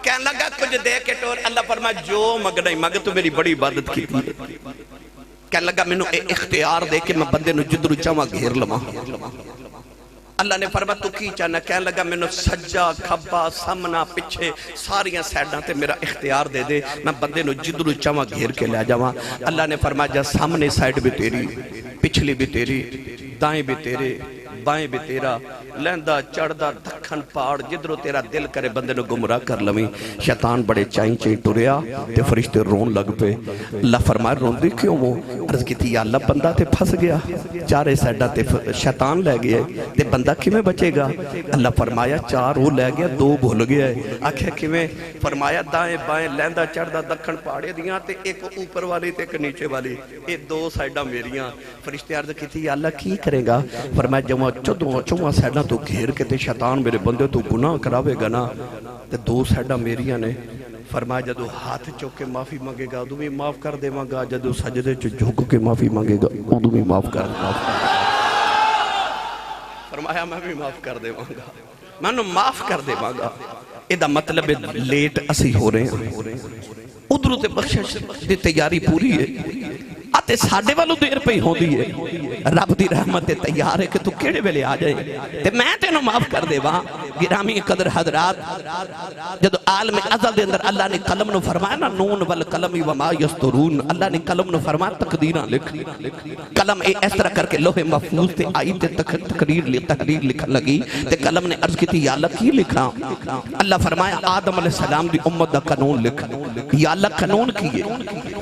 کہنے لگا کچھ دے کے ٹور اللہ فرمایا جو مگنا ہی مگ تو میری بڑی عبادت کی تھی کہنے لگا میں نے اختیار دے کے میں بندے نو جدرو چاہاں گھیر لما اللہ نے فرمایا تو کی چاہنا کہنے لگا میں نے سجا کھبا سامنا پچھے ساریاں سیڈاں تے میرا اختیار دے دے میں بندے نو جدرو چاہاں گھیر کے لے جاواں اللہ نے فرمایا جا سامنے سائڈ بھی تیری پچھلی بھی تیری دائیں بھی تیرے بائیں بھی تیرا لہندا چڑھدا دکھن پاڑ جدرو تیرا دل کرے بندے نو گمراہ کر لویں شیطان بڑے چائیں چائیں ٹریا تے فرشتے رون لگ پے اللہ فرمائے رون دی کیوں وہ عرض کی تھی یا اللہ بندہ تے پھس گیا چارے سیڈا تے شیطان لے گیا تے بندہ کیویں بچے گا اللہ فرمایا چار وہ لے گیا دو بھول گیا ہے آکھے کیویں فرمایا دائیں بائیں لہندا چڑھدا دکھن پاڑے دیاں تے ایک اوپر والی تے ایک نیچے والی یہ دو سائیڈاں میریاں فرشتے عرض کی تھی یا اللہ کی کرے گا فرمایا جمعہ چوہاں سائیڈاں تو گھیر کے تے شیطان میرے بندے تو گناہ کراوے گا نا تے دو سائیڈاں میریاں نے فرمایا جدو ہاتھ چوک کے معافی مانگے گا ادو بھی معاف کر دے مانگا جدو سجدے جھک کے معافی مانگے گا ادو بھی معاف کر دے فرمایا میں بھی معاف کر دے مانگا میں نے معاف کر دے مانگا ایدہ مطلب لیٹ اسی ہو رہے ہیں ادھروں تے بخشش دی تیاری پوری ہے آتے ساڑھے والوں دیر پہ ہی ہو دی ہے رب دی رحمت تیار ہے کہ تو کیڑے ویلے آ جائے تے میں تینوں معاف کر دے وہاں گرامی قدر حضرات جدو عالم ازل دے اندر اللہ نے قلم نو فرمایا نا نون والقلم وما یسترون اللہ نے قلم نو فرمایا تقدیرہ لکھ قلم اس طرح کر کے لوح محفوظ تے آئی تے تحریر لکھن لگی تے قلم نے عرض کی تھی یا اللہ کی لکھا اللہ فرمایا آدم علیہ السلام دی امت دا قانون لکھ یا اللہ قانون کیے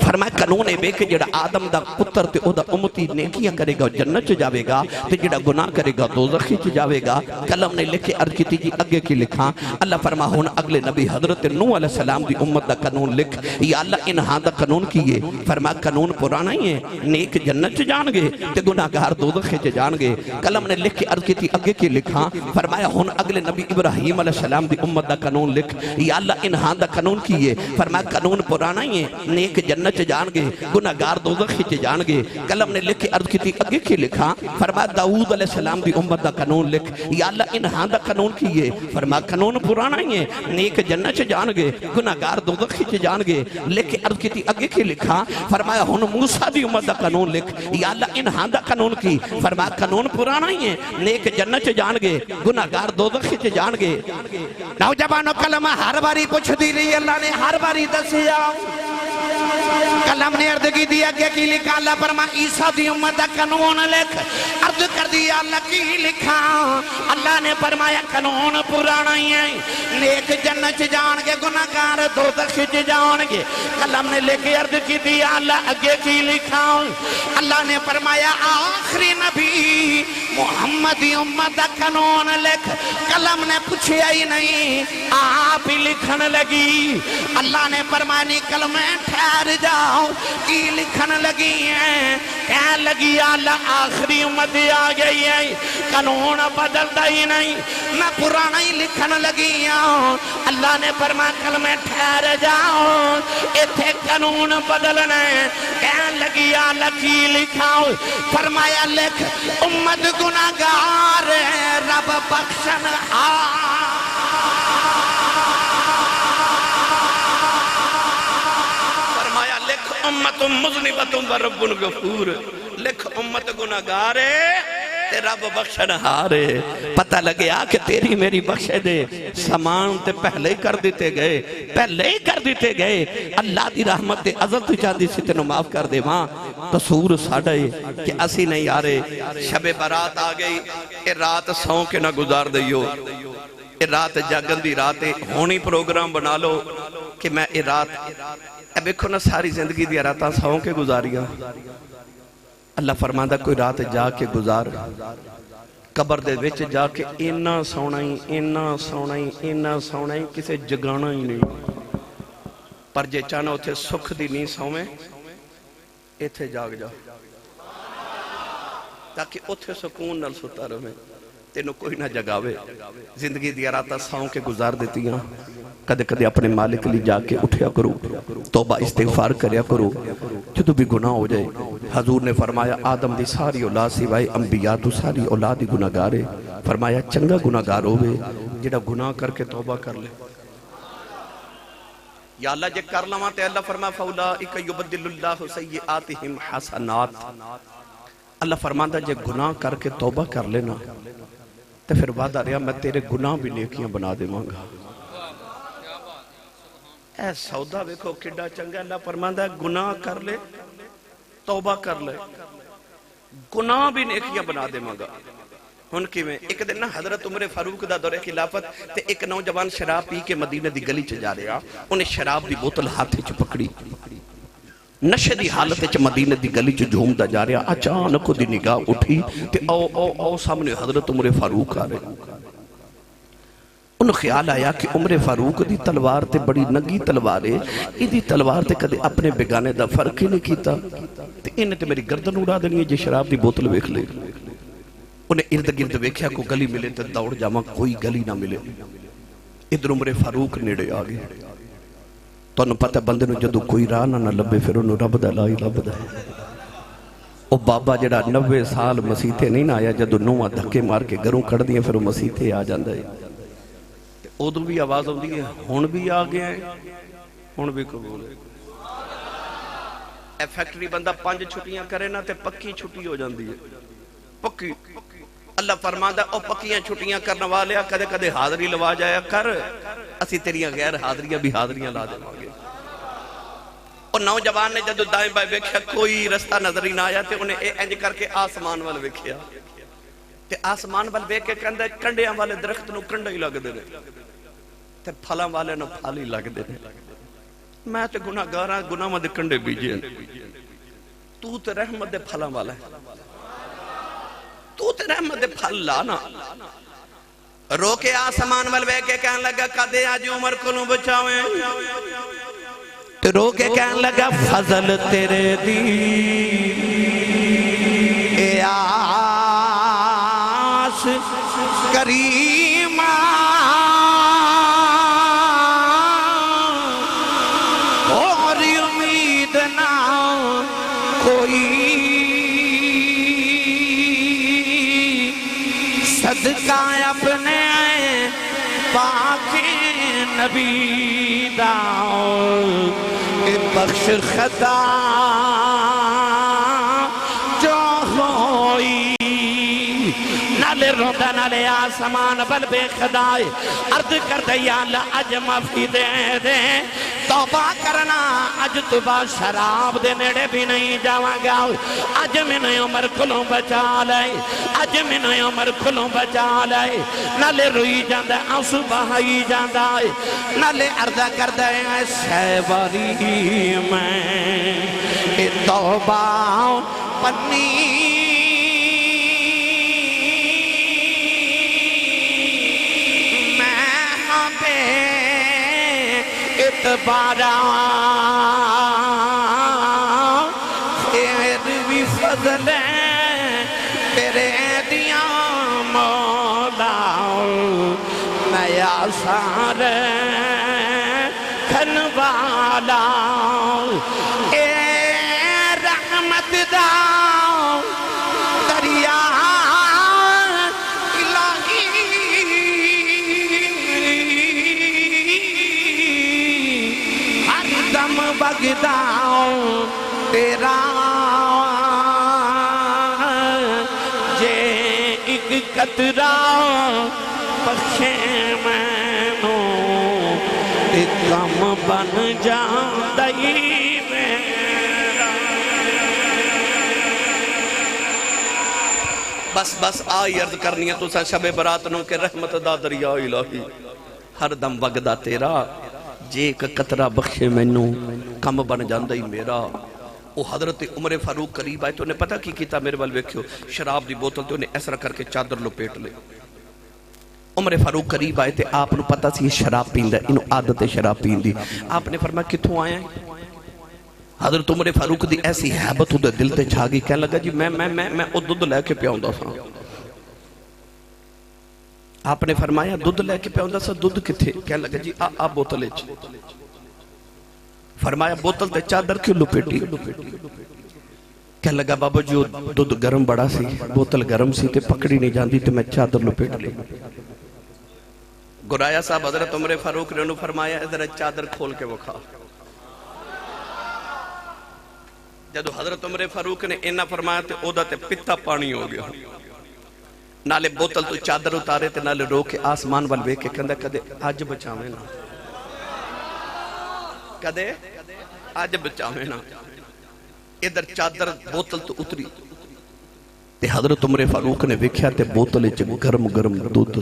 فرمایا قانون ہے بے کہ جڑا آدم دا پتر تے او دا امتی نیکیاں کرے گا جنت چ جاوے گا تے جڑا گناہ کرے گا دوزخی چ جاوے گا قلم نے لکھے عرض کی تھی جی اگے کی لکھا اللہ فرما ہون اگلے نبی حضرت نوح علیہ السلام دی امت دا قانون لکھ یا اللہ انہاں دا قانون کیے فرما قانون پرانا ہی ہے نیک جنت چ جان گے تے گناہگار دوزخی چ جان گے قلم نے لکھ کے عرض کی تھی اگے کی لکھا فرمایا ہون اگلے نبی ابراہیم علیہ السلام دی امت دا قانون لکھ یا اللہ انہاں دا قانون کیے فرمایا قانون پرانا ہی ہے نیک جنت چ جان گے گناہگار دوزخی چ جان گے قلم نے لکھ کے عرض کی تھی اگے کی لکھا فرمایا داؤد علیہ السلام دی امت دا قانون لکھ یا اللہ انہاں دا قانون کیے فرمایا قانون پرانا ہی ہے نیک جنت چ جان گے گناہگار دوزخی چ جان گے لکھ کے عرض کی تھی اگے کی لکھا فرمایا ہن موسیٰ دی امت دا قانون لکھ یا اللہ انہاں دا قانون کی فرمایا قانون پرانا ہی ہے نیک جنت چ جان گے گناہگار دوزخی چ جان گے نوجوانوں کلمہ ہر باری پوچھ دی رہی اللہ نے ہر باری دسیا قلم نے عرض کی دیا کہ لکھا اللہ فرما عیسیٰ دی امت دا قانون لکھ عرض کر دیا اللہ کی لکھا اللہ نے فرمایا قانون پرانا ہی ہے نیک جنت چ جان گے گناہگار دوزخ چ جان گے قلم نے لکھ کے عرض کی دیا اللہ اگے کی لکھا اللہ نے فرمایا آخری نبی محمد دی امت دا قانون لکھ قلم نے پوچھیا ہی نہیں آپ ہی لکھن لگی اللہ نے فرمایا نہیں قلم ٹھہر جاؤ کی لکھن لگی ہیں کہہ لگی اللہ آخری امت آ گئی ہے قانون بدلتا ہی نہیں میں پرانا ہی لکھن لگی ہوں اللہ نے فرمایا قلم ٹھہر جاؤ ایتھے قانون بدلنا ہے کہہ لگی اللہ کی لکھاؤ فرمایا لکھ امت گناہگار رب بخشن فرمایا لکھ امت مذنبت و رب غفور لکھ امت گناہگار تے رب بخشن ہارے پتہ لگیا کہ تیری میری بخشے دے سامان تے پہلے ہی کر دیتے گئے اللہ دی رحمت دے ازل تو چاندی سے تینوں معاف کر دے ماں قصور ساڑھا ہے کہ اسی نہیں آرے شب برات آ گئی اے رات سوں کے نہ گزار دیو اے رات جاگن دی رات ہونی پروگرام بنا لو کہ میں اے رات اے بیکھو نا ساری زندگی دی راتاں سوں کے گزاریا اللہ فرماندہ کوئی رات جا کے گزار قبر دے وچ جا کے اینا سونا ہی کسے جگانا ہی نہیں پر جے چاہنا اتھے سکھ دی نہیں سویں ایتھے جاگ جا تاکہ اتھے سکون نل ستا رہے تینوں کوئی نہ جگاوے زندگی دیا راتا ساؤں کے گزار دیتی ہیں کدے کدے اپنے مالک لی جا کے اٹھیا کرو توبہ استغفار کریا کرو جدو بھی گناہ ہو جائے حضور نے فرمایا آدم دی ساری اولاد سوائے انبیاء تو ساری اولاد ہی گناہگارے فرمایا چنگا گناہگار ہوئے جڑا گناہ کر کے توبہ کر لے یا اللہ جے کر لواں تے اللہ فرمایا فاولائک یبدل اللہ سیئاتہم حسنات اللہ فرماندہ جے گناہ کر کے توبہ کر لینا تو پھر وعدہ رہا میں تیرے گناہ بھی نیکیاں بنا دے مانگا اے سودا ویکھو کڈا چنگا اللہ فرماندہ گناہ کر لے توبہ کر لے گناہ بھی نیکیاں بنا دے مانگا ہن کیویں ایک دن نا حضرت عمر فاروق دا دور خلافت تے ایک نوجوان شراب پی کے مدینے دی گلی چ جا رہا انہیں شراب دی بوتل ہاتھ چ پکڑی نشے دی حالت چ مدینے دی گلی چ جھومدا جا رہا اچانک دی نگاہ اٹھی تے او سامنے حضرت عمر فاروق آ رہے انہوں خیال آیا کہ عمر فاروق دی تلوار تے بڑی نگی تلوار ہے ایدی تلوار تے کدے اپنے بیگانے دا فرق ہی نہیں کیتا تے انہیں تے میری گردن اڑا دینی ہے جے شراب دی بوتل ویکھ لے انہیں ارد گرد ویکھیا کو گلی ملے تے دوڑ جاواں کوئی گلی نہ ملے ادھر عمر فاروق نیڑے آ گئے تو انہوں پتہ بندے نو جدو کوئی راہ نہ لبے پھر انہوں رب دا لا ہی لب دا او بابا جڑا 90 سال مسیحے نہیں نہ آیا جدو نوہ دھکے مار کے گھروں کڑ دیا پھر وہ مسیحے آ جاندہ ہے ادو بھی آواز ہوندی ہے ہون بھی آ گیا ہے ہون بھی قبول ہے اے فیکٹری بندہ 5 چھٹیاں کرے نا تے پکی چھٹی ہو جاندی ہے پکی اللہ فرماندہ او پکیاں چھٹیاں کرنے والے کدے کدے حاضری لوا جایا کر اسی تیریاں غیر حاضریاں بھی حاضریاں لا دے مانگے اور نوجوان نے جدو دائیں بائیں ویکھیا کوئی رستہ نظر ہی نہ آیا تے انہیں انج کر کے آسمان وال ویکھیا تے آسمان وال ویکھ کے کہندا کنڈیاں والے درخت نو کنڈا ہی لگ دے تے پھلاں والے نو پھل ہی لگ دے میں تے گناہگاراں گناہاں دے کنڈے بیجے تو تے رحمت دے پھلاں والا ہے تو تے رحمت دے پھل لانا رو کے آسمان وال ویکھ کے کہن لگا کدے اج عمر کولوں بچاویں تے رو کے کہن لگا فضل تیرے دی اے آس کریمہ اور امید نہ کوئی صدقہ اپنے پاک نبی داؤ بخش خطا جو ہوئی نالے روندہ نالے آسمان بل بے خدای عرض کر دے یا اللہ اج معافی دے دے توبہ کرنا اج توبہ شراب دے نیڑے بھی نہیں جاواں گا اج میں نے عمر کھلوں بچا لائے اج میں نے عمر کھلوں بچا لائے نالے روئی جاندہ آنسو بہائی جاندہ نالے عرضہ کر دے سیواری میں توبہ پنی اتبارا پھر بھی فضل تیرے دیا مولا نیا سار کھنوالا اے رحمت دا دریا بگداؤں تیرا جے ایک قطرہ بخشے میں نو ایک کم بن جاندئی میرا بس آئی عرض کرنی ہے تو سا شب برات نو کہ رحمت دا دریا الہی ہر دم بگدہ تیرا جے ایک قطرہ بخشے مینوں کم بن جاندہ ہی میرا وہ حضرت عمر فاروق قریب آئے تو انہیں پتہ کی کیتا میرے وال ویکھو شراب دی بوتل تو انہیں ایسا کر کے چادر لپیٹ لے عمر فاروق قریب آئے تھے آپ نے پتہ سی شراب پین دا انہوں عادت شراب پین دی آپ نے فرمایا کتھوں آئے ہیں حضرت عمر فاروق دی ایسی حیبت دے دل تے چھا گئی کہنے لگا جی میں او دودھ لے کے پیاؤں دا سا آپ نے فرمایا دودھ لے کے پیاؤں دا سا دودھ کتھے کہنے لگا جی آ بوتل اچھ فرمایا بوتل تے چادر کیوں لپیٹی کہنے لگا بابا جو دودھ گرم بڑا سی بوتل گرم سی تے پکڑی نہیں جاندی تے میں چادر لپیٹ لی گرایا صاحب حضرت عمر فاروق نے انہوں فرمایا ادھر چادر کھول کے وکھا جدو حضرت عمر فاروق نے انہا فرمایا تے او دا تے پتا پانی ہو گیا نالے بوتل تو چادر اتارے تے نالے رو کے آسمان والوے کے کندہ کدے آج بچاویں نا کدے آج بچاویں نا ادھر چادر بوتل تو اتری تے حضرت عمر فاروق نے ویکھیا تے بوتل وچ گرم گرم دودھ،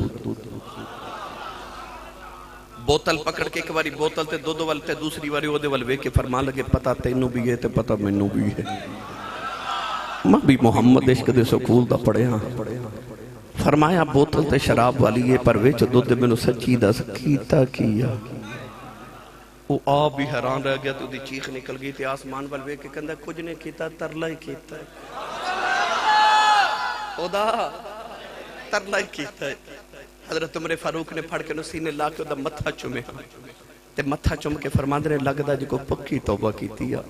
بوتل پکڑ کے ایک باری بوتل تے دودھ وال تے دوسری باری اودے وال ویکھ کے فرمان لگے پتہ تینوں بھی ہے تے پتہ مینوں بھی ہے، میں بھی محمد عشق دے سکول دا پڑھیا، فرمایا بوتل تے شراب والی ہے پر وچ دودھ مینوں سچی دس کیتا کیا۔ وہ آپ بھی حیران رہ گیا تو دی چیخ نکل گئی تے آسمان وال ویکھ کے کہندا کچھ نہیں کیتا ترلا ہی کیتا ہے، خدا ترلا ہی کیتا ہے۔ حضرت عمر فاروق نے پھڑ کے نو سینے لا کے دا متھا چومے تے متھا چوم کے فرماندے نے لگدا جے کو پکی توبہ کیتی ہے۔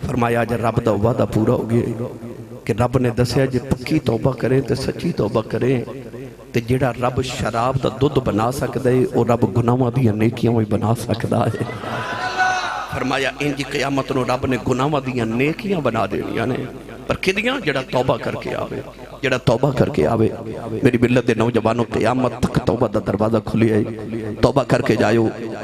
فرمایا جے رب دا وعدہ پورا ہو گیا کہ رب نے دسیا جے پکی توبہ کریں تے سچی توبہ کریں تے جیڑا رب شراب دا دودھ بنا سکدا ہے او رب گناہاں دی نیکیاں وی بنا سکدا ہے۔ فرمایا انجی قیامت نو رب نے گناہاں دی نیکیاں بنا دینیاں نے، پر کدیاں جڑا توبہ کر کے آوے، جڑا توبہ کر کے آوے۔ میری ملت دے نوجوانوں قیامت تک توبہ دا دروازہ کھلی ہے، توبہ کر کے جائیو۔